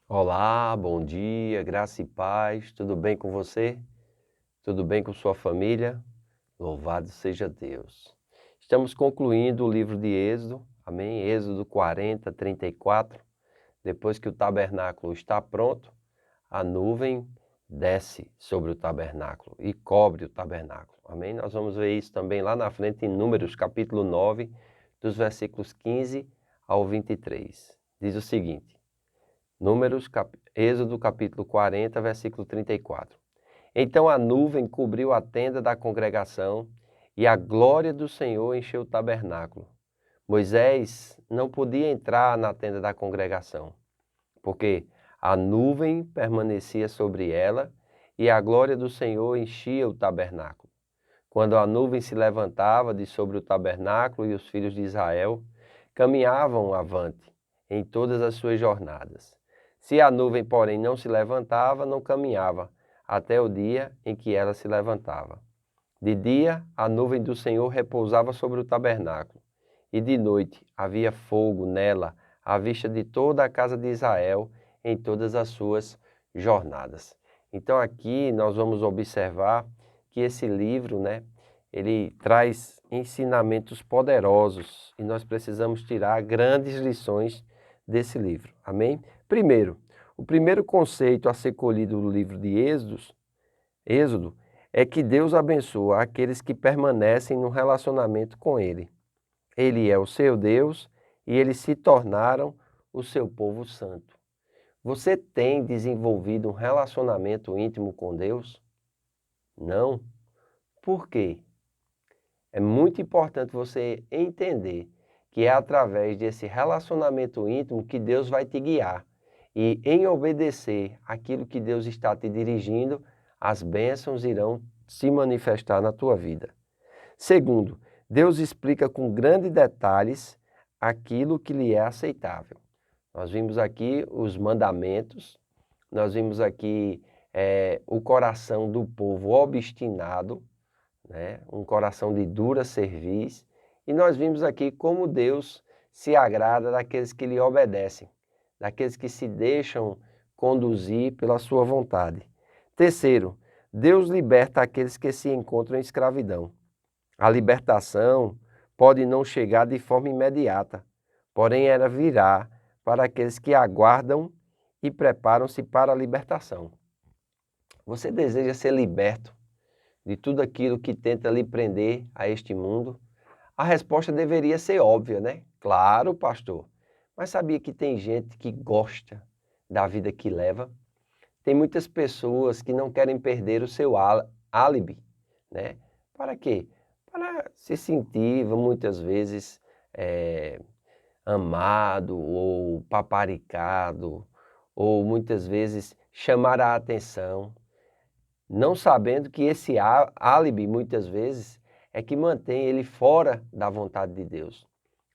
Olá, bom dia, graça e paz, tudo bem com você? Tudo bem com sua família? Louvado seja Deus. Estamos concluindo o livro de Êxodo, amém? Êxodo 40, 34. Depois que o tabernáculo está pronto, a nuvem desce sobre o tabernáculo e cobre o tabernáculo, amém? Nós vamos ver isso também lá na frente em Números, capítulo 9, dos versículos 15 ao 23. Diz o seguinte: Êxodo capítulo 40, versículo 34. Então a nuvem cobriu a tenda da congregação e a glória do Senhor encheu o tabernáculo. Moisés não podia entrar na tenda da congregação, porque a nuvem permanecia sobre ela e a glória do Senhor enchia o tabernáculo. Quando a nuvem se levantava de sobre o tabernáculo e os filhos de Israel caminhavam avante em todas as suas jornadas. Se a nuvem, porém, não se levantava, não caminhava, até o dia em que ela se levantava. De dia, a nuvem do Senhor repousava sobre o tabernáculo, e de noite havia fogo nela, à vista de toda a casa de Israel, em todas as suas jornadas. Então aqui nós vamos observar que esse livro, ele traz ensinamentos poderosos e nós precisamos tirar grandes lições desse livro. Amém? Primeiro, o primeiro conceito a ser colhido no livro de Êxodo, é que Deus abençoa aqueles que permanecem no relacionamento com Ele. Ele é o seu Deus e eles se tornaram o seu povo santo. Você tem desenvolvido um relacionamento íntimo com Deus? Não? Por quê? É muito importante você entender que é através desse relacionamento íntimo que Deus vai te guiar. E em obedecer aquilo que Deus está te dirigindo, as bênçãos irão se manifestar na tua vida. Segundo, Deus explica com grandes detalhes aquilo que lhe é aceitável. Nós vimos aqui os mandamentos, nós vimos aqui o coração do povo obstinado, um coração de dura cerviz, e nós vimos aqui como Deus se agrada daqueles que lhe obedecem, daqueles que se deixam conduzir pela sua vontade. Terceiro, Deus liberta aqueles que se encontram em escravidão. A libertação pode não chegar de forma imediata, porém ela virá para aqueles que aguardam e preparam-se para a libertação. Você deseja ser liberto de tudo aquilo que tenta lhe prender a este mundo? A resposta deveria ser óbvia, né? Claro, pastor. Mas sabia que tem gente que gosta da vida que leva? Tem muitas pessoas que não querem perder o seu álibi, né? Para quê? Para se sentir muitas vezes amado ou paparicado, ou muitas vezes chamar a atenção, não sabendo que esse álibi muitas vezes é que mantém ele fora da vontade de Deus,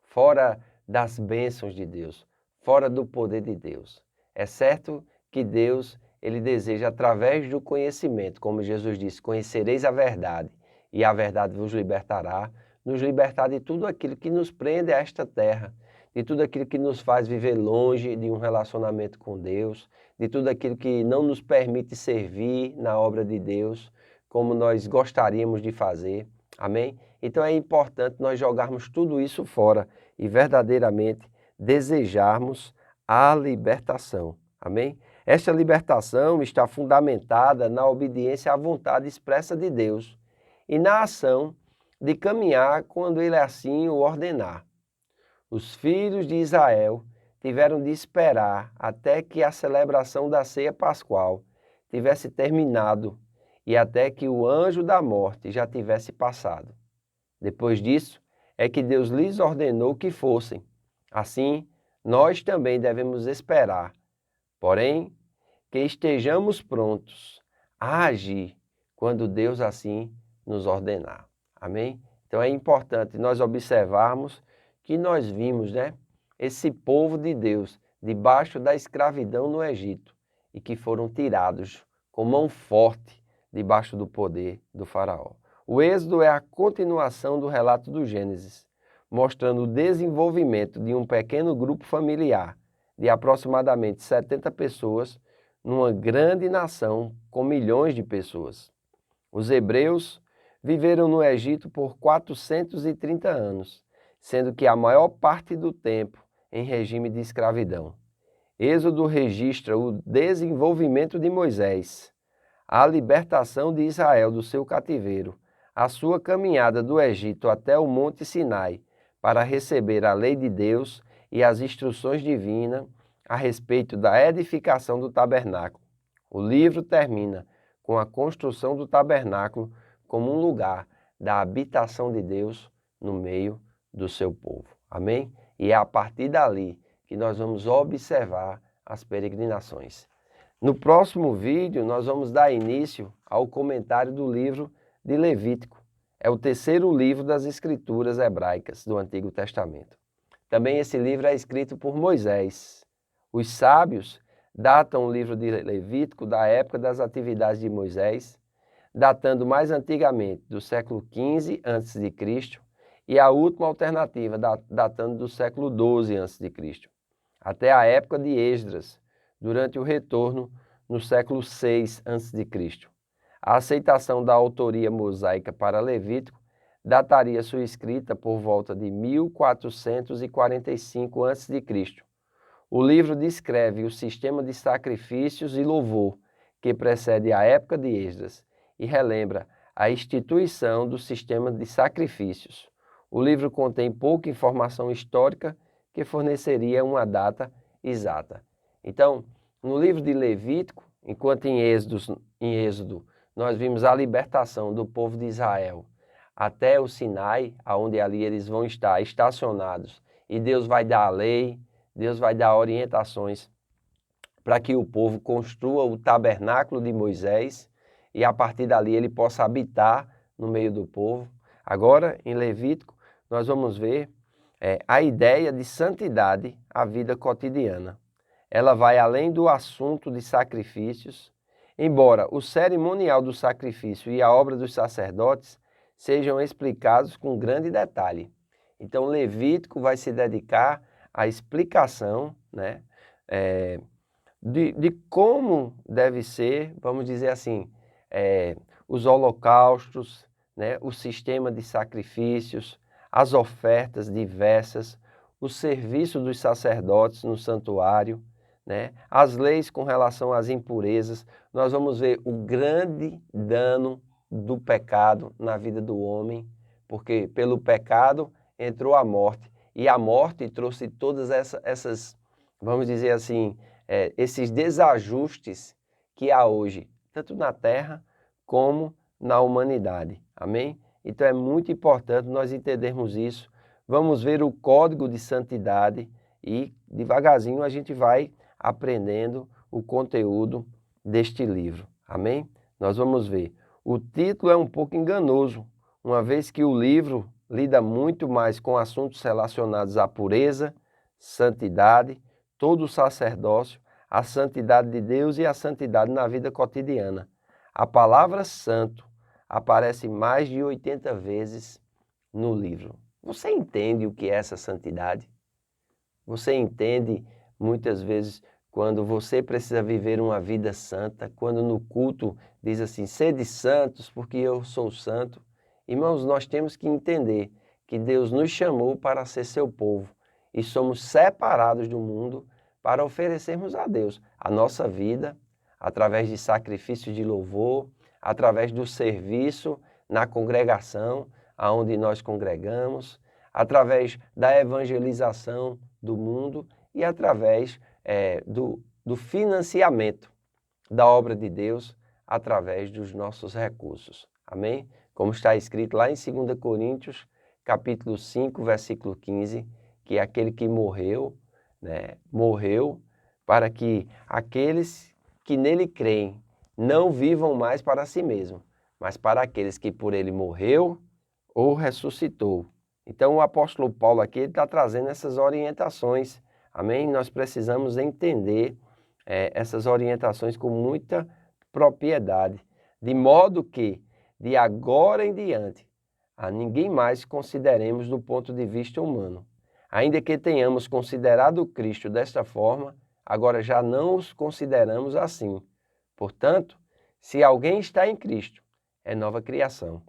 fora das bênçãos de Deus, fora do poder de Deus. É certo que Deus, ele deseja através do conhecimento, como Jesus disse, conhecereis a verdade e a verdade vos libertará, nos libertar de tudo aquilo que nos prende a esta terra, de tudo aquilo que nos faz viver longe de um relacionamento com Deus, de tudo aquilo que não nos permite servir na obra de Deus como nós gostaríamos de fazer. Amém? Então é importante nós jogarmos tudo isso fora e verdadeiramente desejarmos a libertação. Amém? Esta libertação está fundamentada na obediência à vontade expressa de Deus e na ação de caminhar quando Ele assim o ordenar. Os filhos de Israel tiveram de esperar até que a celebração da ceia pascual tivesse terminado e até que o anjo da morte já tivesse passado. Depois disso, é que Deus lhes ordenou que fossem. Assim, nós também devemos esperar, porém, que estejamos prontos a agir quando Deus assim nos ordenar. Amém? Então é importante nós observarmos que nós vimos, esse povo de Deus debaixo da escravidão no Egito e que foram tirados com mão forte debaixo do poder do faraó. O Êxodo é a continuação do relato do Gênesis, mostrando o desenvolvimento de um pequeno grupo familiar, de aproximadamente 70 pessoas numa grande nação com milhões de pessoas. Os hebreus viveram no Egito por 430 anos, sendo que a maior parte do tempo em regime de escravidão. Êxodo registra o desenvolvimento de Moisés, a libertação de Israel do seu cativeiro, a sua caminhada do Egito até o Monte Sinai para receber a lei de Deus e as instruções divinas a respeito da edificação do tabernáculo. O livro termina com a construção do tabernáculo como um lugar da habitação de Deus no meio do seu povo. Amém? E é a partir dali que nós vamos observar as peregrinações. No próximo vídeo, nós vamos dar início ao comentário do livro de Levítico. É o terceiro livro das Escrituras hebraicas do Antigo Testamento. Também esse livro é escrito por Moisés. Os sábios datam o livro de Levítico da época das atividades de Moisés, datando mais antigamente do século XV a.C., e a última alternativa datando do século XII a.C., até a época de Esdras, durante o retorno no século VI a.C. A aceitação da autoria mosaica para Levítico dataria sua escrita por volta de 1445 a.C. O livro descreve o sistema de sacrifícios e louvor que precede a época de Esdras e relembra a instituição do sistema de sacrifícios. O livro contém pouca informação histórica que forneceria uma data exata. Então, no livro de Levítico, enquanto em Êxodo nós vimos a libertação do povo de Israel até o Sinai, onde ali eles vão estar estacionados, e Deus vai dar a lei, Deus vai dar orientações para que o povo construa o tabernáculo de Moisés e a partir dali ele possa habitar no meio do povo. Agora, em Levítico, nós vamos ver a ideia de santidade à vida cotidiana. Ela vai além do assunto de sacrifícios, embora o cerimonial do sacrifício e a obra dos sacerdotes sejam explicados com grande detalhe. Então, Levítico vai se dedicar à explicação, né, de como deve ser, vamos dizer assim, os holocaustos, né, o sistema de sacrifícios, as ofertas diversas, o serviço dos sacerdotes no santuário, né, as leis com relação às impurezas. Nós vamos ver o grande dano do pecado na vida do homem, porque pelo pecado entrou a morte, e a morte trouxe todas essas, vamos dizer assim, esses desajustes que há hoje, tanto na terra como na humanidade. Amém? Então é muito importante nós entendermos isso. Vamos ver o código de santidade e devagarzinho a gente vai aprendendo o conteúdo deste livro. Amém? Nós vamos ver. O título é um pouco enganoso, uma vez que o livro lida muito mais com assuntos relacionados à pureza, santidade, todo o sacerdócio, a santidade de Deus e a santidade na vida cotidiana. A palavra santo aparece mais de 80 vezes no livro. Você entende o que é essa santidade? Você entende muitas vezes quando você precisa viver uma vida santa, quando no culto diz assim, sede santos porque eu sou santo. Irmãos, nós temos que entender que Deus nos chamou para ser seu povo e somos separados do mundo para oferecermos a Deus a nossa vida através de sacrifício de louvor, através do serviço na congregação, aonde nós congregamos, através da evangelização do mundo e através do financiamento da obra de Deus através dos nossos recursos. Amém? Como está escrito lá em 2 Coríntios, capítulo 5, versículo 15, que é aquele que morreu, né, morreu para que aqueles que nele creem não vivam mais para si mesmos, mas para aqueles que por ele morreu ou ressuscitou. Então o apóstolo Paulo aqui está trazendo essas orientações. Amém? Nós precisamos entender essas orientações com muita propriedade, de modo que, de agora em diante, a ninguém mais consideremos do ponto de vista humano. Ainda que tenhamos considerado Cristo desta forma, agora já não os consideramos assim. Portanto, se alguém está em Cristo, é nova criação.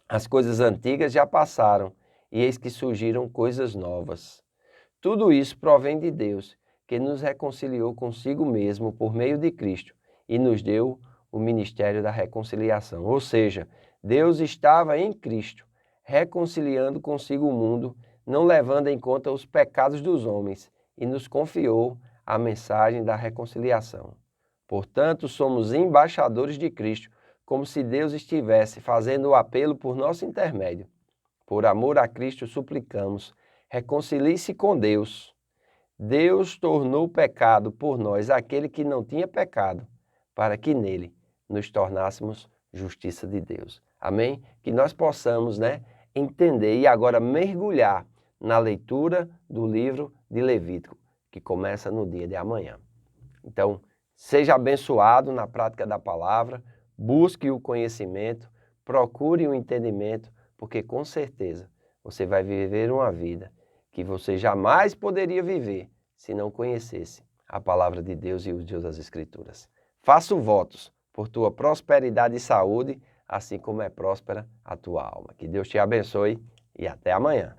As coisas antigas já passaram, e eis que surgiram coisas novas. Tudo isso provém de Deus, que nos reconciliou consigo mesmo por meio de Cristo e nos deu o ministério da reconciliação. Ou seja, Deus estava em Cristo, reconciliando consigo o mundo, não levando em conta os pecados dos homens, e nos confiou a mensagem da reconciliação. Portanto, somos embaixadores de Cristo, como se Deus estivesse fazendo o apelo por nosso intermédio. Por amor a Cristo, suplicamos, reconcilie-se com Deus. Deus tornou pecado por nós aquele que não tinha pecado, para que nele nos tornássemos justiça de Deus. Amém? Que nós possamos, entender e agora mergulhar na leitura do livro de Levítico, que começa no dia de amanhã. Então, seja abençoado na prática da palavra, busque o conhecimento, procure o entendimento, porque com certeza você vai viver uma vida que você jamais poderia viver se não conhecesse a palavra de Deus e os Deus das Escrituras. Faço votos por tua prosperidade e saúde, assim como é próspera a tua alma. Que Deus te abençoe e até amanhã.